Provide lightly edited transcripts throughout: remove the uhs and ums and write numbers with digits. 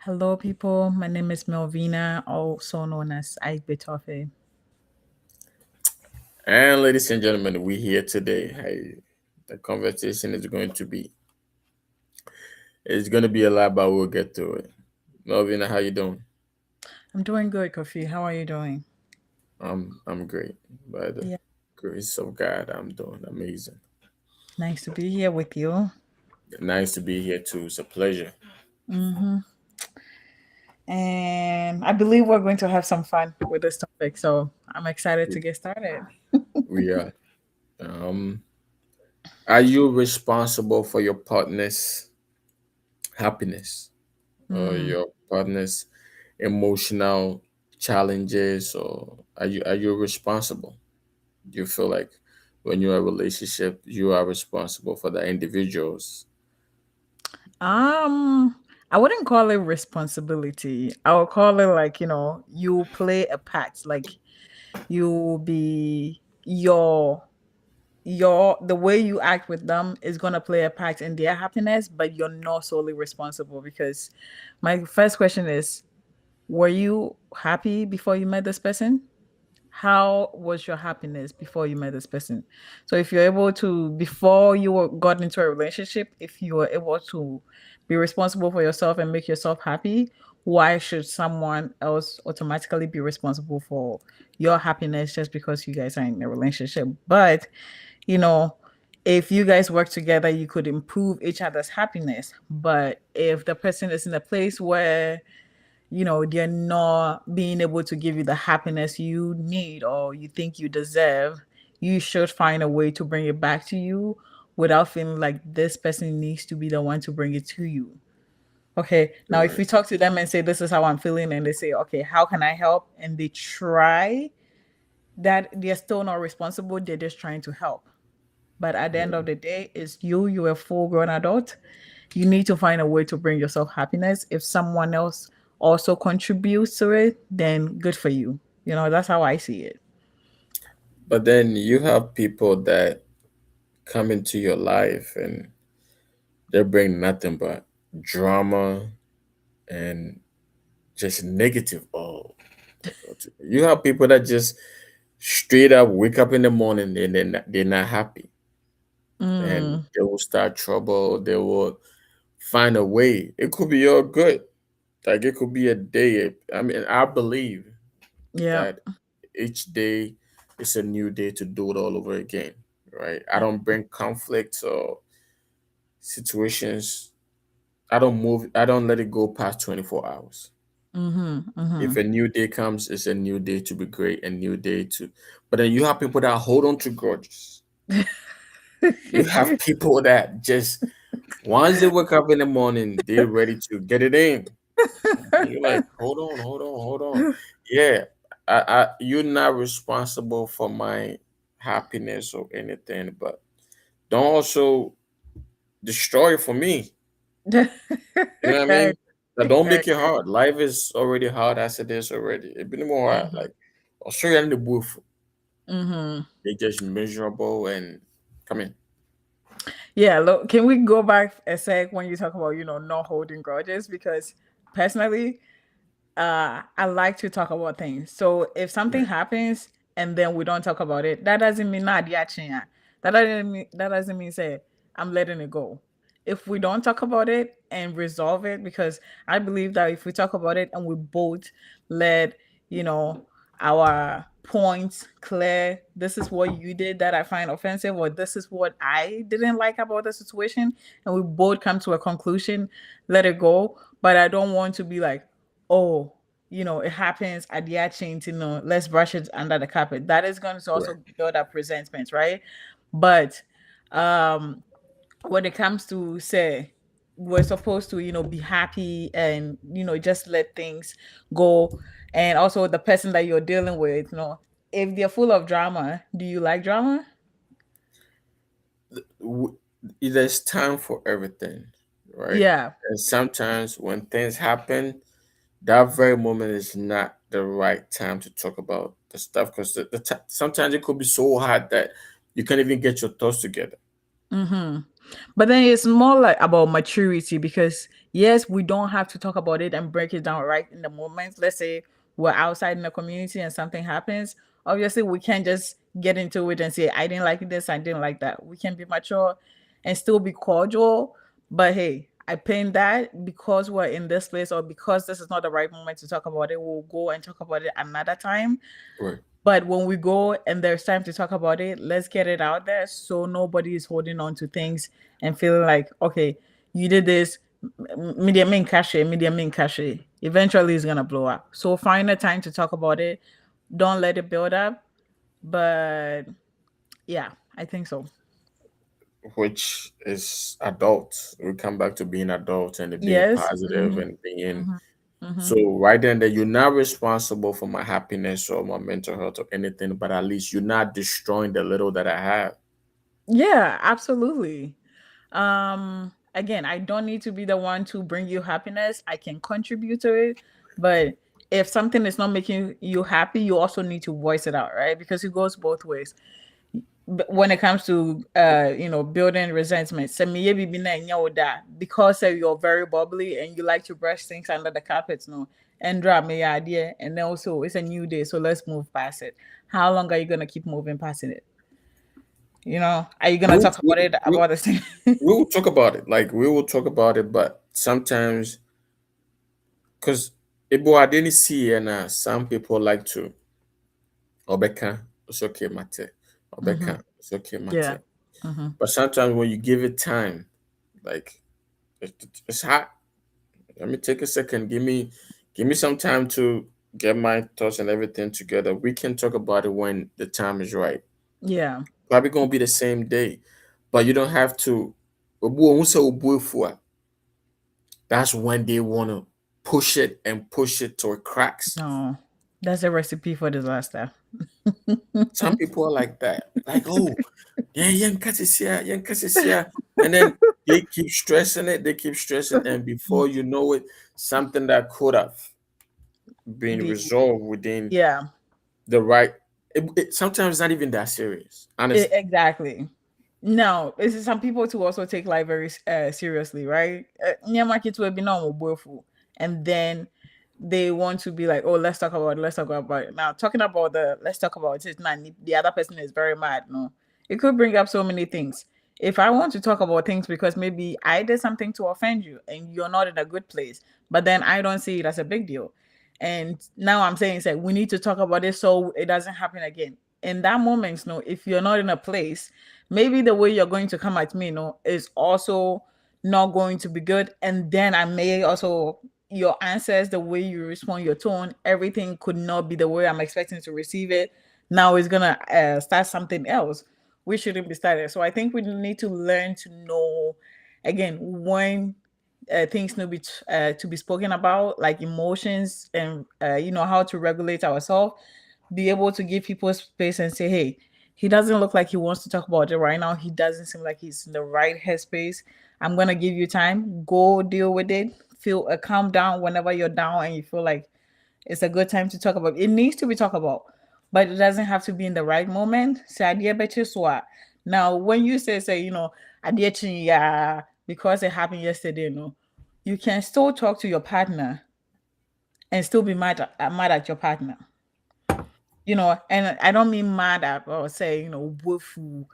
Hello, people. My name is Melvina, also known as Ike Bitofe. And ladies and gentlemen, we here today. Hey, the conversation is going to be it's going to be a lot, but we'll get to it. Melvina, how you doing? I'm doing good, Kofi. How are you doing? I'm great. By the Yeah, grace of God, I'm doing amazing. nice to be here with you. Nice to be here too. It's a pleasure. hmm And I believe we're going to have some fun with this topic, so I'm excited to get started. We are. Um, are you responsible for your partner's happiness or Mm. your partner's emotional challenges, or are you responsible? Do you feel like when you're in a relationship, you are responsible for the individuals? Um, I wouldn't call it responsibility. I would call it like, you play a part. Like you be your the way you act with them is going to play a part in their happiness, but you're not solely responsible. Because my first question is, were you happy before you met this person? How was your happiness before you met this person? So if you're able to, before got into a relationship, if you were able to be responsible for yourself and make yourself happy, why should someone else automatically be responsible for your happiness just because you guys are in a relationship? But you know, if you guys work together, you could improve each other's happiness. But if the person is in a place where, they're not being able to give you the happiness you need or you think you deserve, you should find a way to bring it back to you without feeling like this person needs to be the one to bring it to you. Okay, now if Right. you talk to them and say, this is how I'm feeling, and they say, okay, how can I help? And they try, that they're still not responsible, they're just trying to help. But at the end of the day, it's you're a full grown adult. You need to find a way to bring yourself happiness. If someone else also contributes to it, then good for you. That's how I see it. But then you have people that come into your life and they bring nothing but drama and just negative. Oh, you have people that just straight up wake up in the morning and they're not happy, and Mm, they will start trouble. They will find a way. It could be all good. Like it could be a day. I mean, I believe yeah. that each day is a new day to do it all over again, right? I don't bring conflicts or situations. I don't let it go past 24 hours. Mm-hmm. If Mm-hmm. a new day comes, it's a new day to be great, a new day to. But then you have people that hold on to grudges. You have people that just, once they wake up in the morning, they're ready to get it in. And you're like, hold on, hold on, hold on. Yeah, you're not responsible for my happiness or anything, but don't also destroy it for me. You know what I mean? Now, don't make it hard. Life is already hard as it is already. It been more hard. Mm-hmm. Like Australia in the booth, Mm-hmm. they just miserable and come in. Yeah, look, can we go back a sec when you talk about, not holding grudges? Because personally, I like to talk about things. So if something Right. happens and then we don't talk about it, that doesn't mean not yachting. That doesn't mean say I'm letting it go. If we don't talk about it and resolve it, because I believe that if we talk about it and we both let, you know, our points clear, this is what you did that I find offensive, or this is what I didn't like about the situation, and we both come to a conclusion, let it go. But I don't want to be like, oh, it happens at the change, let's brush it under the carpet. That is going to Right. also build up resentment, right? But um when it comes to say we're supposed to, be happy and, just let things go. And also the person that you're dealing with, if they're full of drama, do you like drama? W- There's time for everything, right? Yeah. And sometimes when things happen, that very moment is not the right time to talk about the stuff because sometimes it could be so hard that you can't even get your thoughts together. Mm-hmm. But then it's more like about maturity because yes, we don't have to talk about it and break it down right in the moment. Let's say we're outside in the community and something happens. Obviously, we can't just get into it and say, I didn't like this, I didn't like that. We can be mature and still be cordial. But hey, I paint that because we're in this place or because this is not the right moment to talk about it. We'll go and talk about it another time. Right. But when we go and there's time to talk about it, let's get it out there so nobody is holding on to things and feeling like, okay, you did this, medium main cache. Eventually, it's gonna blow up. So find a time to talk about it. Don't let it build up. But yeah, I think so. Which is adult. We come back to being adult and being Yes. positive and being Hmm. Hmm. so right then that you're not responsible for my happiness or my mental health or anything, but at least you're not destroying the little that I have. Yeah, absolutely. Again, I don't need to be the one to bring you happiness. I can contribute to it, but if something is not making you happy, you also need to voice it out, right? Because it goes both ways. When it comes to building resentment, say me ye be na nya wo da, because you're very bubbly and you like to brush things under the carpet, no, and drop me idea, and then also it's a new day, so let's move past it. How long are you gonna keep moving past it? Are you gonna We'll, talk about it we'll, about the same? we will talk about it. Like we will talk about it, but sometimes because I didn't see and some people like to obeka it's okay mate. Hmm. Obeka it's okay Yeah. mate. Hmm. But sometimes when you give it time, like it's hot. Let me take a second. Give me some time to get my thoughts and everything together. We can talk about it when the time is right. Yeah. Probably gonna be the same day, but you don't have to. That's when they wanna push it and push it till it cracks. No, that's a recipe for disaster. Some people are like that. Like, oh, yeah, young cat is here, young cat is here. And then they keep stressing it, they keep stressing, and before you know it, something that could have been the resolved within Yeah. the right. Sometimes it's not even that serious, honestly. Exactly. No, this is some people to also take life very seriously, right? Nyama kitu will be no boyful, and then they want to be like, oh, let's talk about it, let's talk about it. Now, talking about the let's talk about it, now the other person is very mad. No, it could bring up so many things. If I want to talk about things because maybe I did something to offend you and you're not in a good place, but then I don't see it as a big deal. And now I'm saying, say, we need to talk about it so it doesn't happen again. In that moment, no, if you're not in a place, maybe the way you're going to come at me, no, is also not going to be good. And then I may also your answers, the way you respond, your tone, everything could not be the way I'm expecting to receive it. Now it's gonna start something else. We shouldn't be started. So I think we need to learn to know again when things need to be spoken about, like emotions and how to regulate ourselves, be able to give people space and say, hey, he doesn't look like he wants to talk about it right now. He doesn't seem like he's in the right headspace. I'm gonna give you time. Go deal with it. Feel calm down whenever you're down and you feel like it's a good time to talk about. It needs to be talked about, but it doesn't have to be in the right moment. Say idea better swat. Now, when you say idea yeah because it happened yesterday, no, you can still talk to your partner and still be mad at your partner. And I don't mean mad at or say, woeful.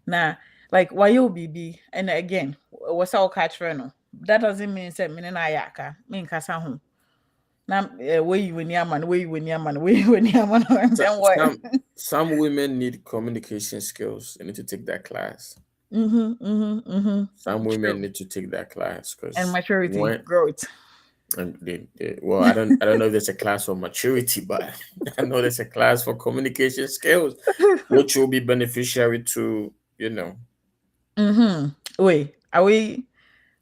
Nah, like why you BB. And again, what's our catch no? That doesn't mean say me na yaka, me nkasa ho. Na where you when man, where you when man, where you when man, and So- then what? some women need communication skills. They need to take that class. Mm-hmm, mm-hmm, mm-hmm. Some women True. need to take that class And because maturity, when growth. and well, I don't know if there's a class for maturity, but I know there's a class for communication skills, which will be beneficiary to Mm-hmm. Wait, are we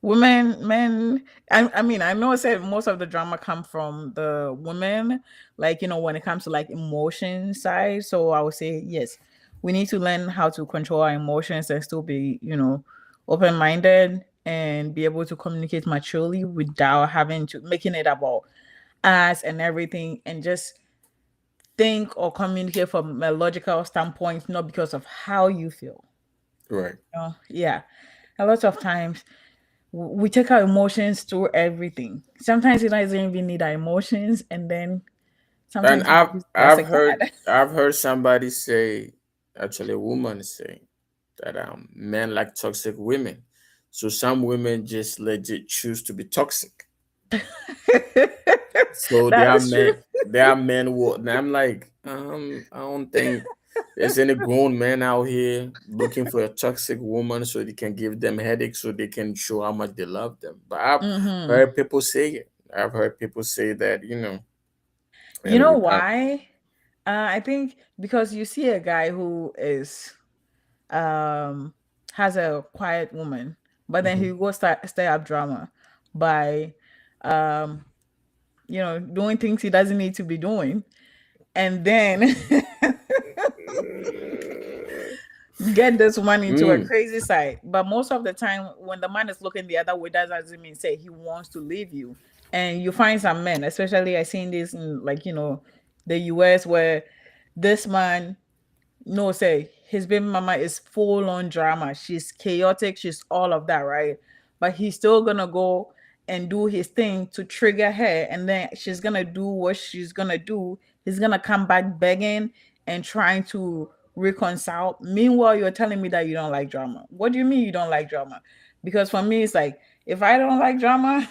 women, men? I mean, I know I said most of the drama come from the women, like when it comes to like emotion side. So I would say yes, we need to learn how to control our emotions and still be, open minded and be able to communicate maturely without having to making it about us and everything, and just think or communicate from a logical standpoint, not because of how you feel. right. Yeah. A lot of times we take our emotions to everything. Sometimes it doesn't even need our emotions, and then And sometimes we I've use it as I've a heard guide. I've heard somebody say, actually a woman say that men like toxic women. So some women just legit choose to be toxic. So That is true. there are men who, and I'm like, I don't think there's any grown man out here looking for a toxic woman so they can give them headaches so they can show how much they love them. But I've Hmm. heard people say it. I've heard people say that, You and know without. why? I think because you see a guy who is um has a quiet woman, but then he Mhm. go start up drama by um doing things he doesn't need to be doing, and then get this woman into a Mm, crazy side. But most of the time, when the man is looking the other way, that doesn't mean say he wants to leave you. And you find some men, especially I seen this in like the US, where this man no say his baby mama is full on drama. She's chaotic. She's all of that, right? But he's still gonna go and do his thing to trigger her, and then she's gonna do what she's gonna do. He's gonna come back begging and trying to reconcile. Meanwhile, you're telling me that you don't like drama. What do you mean you don't like drama? Because for me, it's like if I don't like drama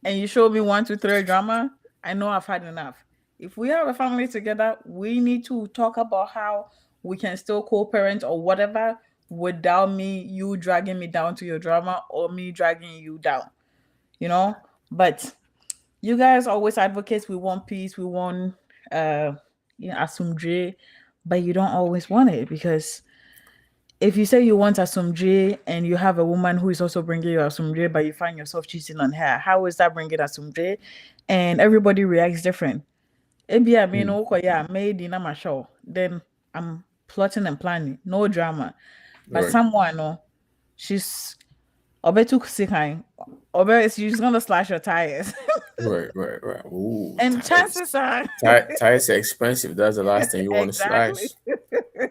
and you show me one, two, three drama, I know I've had enough. If we have a family together, we need to talk about how we can still co-parent or whatever without you dragging me down to your drama or me dragging you down, you know? But you guys always advocate we want peace, we want uh asumdre, but you don't always want it because if you say you want asumdre and you have a woman who is also bringing you asumdre, but you find yourself cheating on her, how is that bringing asumdre? And everybody reacts different. Ebi I mean, mm, okay, yeah, made in my show. Then I'm plotting and planning, no drama. But right, someone, no, she's obe too sick, obe, she's gonna slash your tires, right. Ooh, and tires. chances are, Tires are expensive. That's the last thing you want to exactly, slash.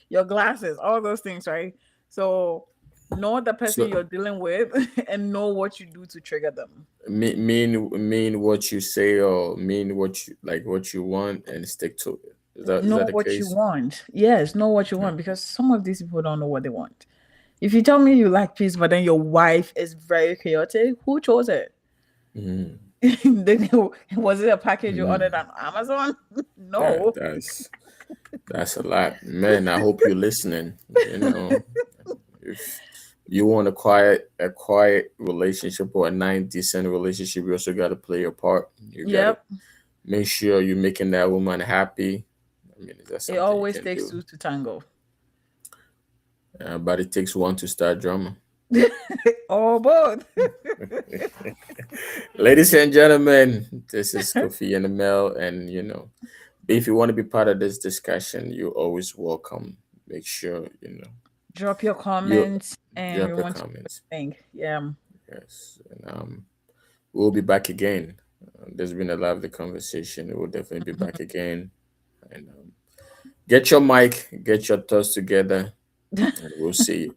your glasses, all those things, right? So know the person So you're dealing with and know what you do to trigger them. mean what you say, or mean what you want, and stick to it. Is that Know the what you case? want. Yes, know what you Yeah. want because some of these people don't know what they want. If you tell me you like peace, but then your wife is very chaotic, who chose it? Mm, Was it a package you mm. ordered on Amazon? That No. that's that's a lot, man. I hope you're listening. You know, if you want a quiet relationship or a nice decent relationship, you also got to play your part. You got to Yep. make sure you're making that woman happy. I mean, is that It something you always can takes do? two to tango. But it takes one to start drama. Or both. Ladies and gentlemen, this is Kofi and Mel, and if you want to be part of this discussion, you're always welcome. Make sure Drop your you comments and we drop your want to comments. think. Yeah. Yes, and we'll be back again. There's been a lively conversation. We'll definitely be back again, and get your mic, get your thoughts together, and we'll see you.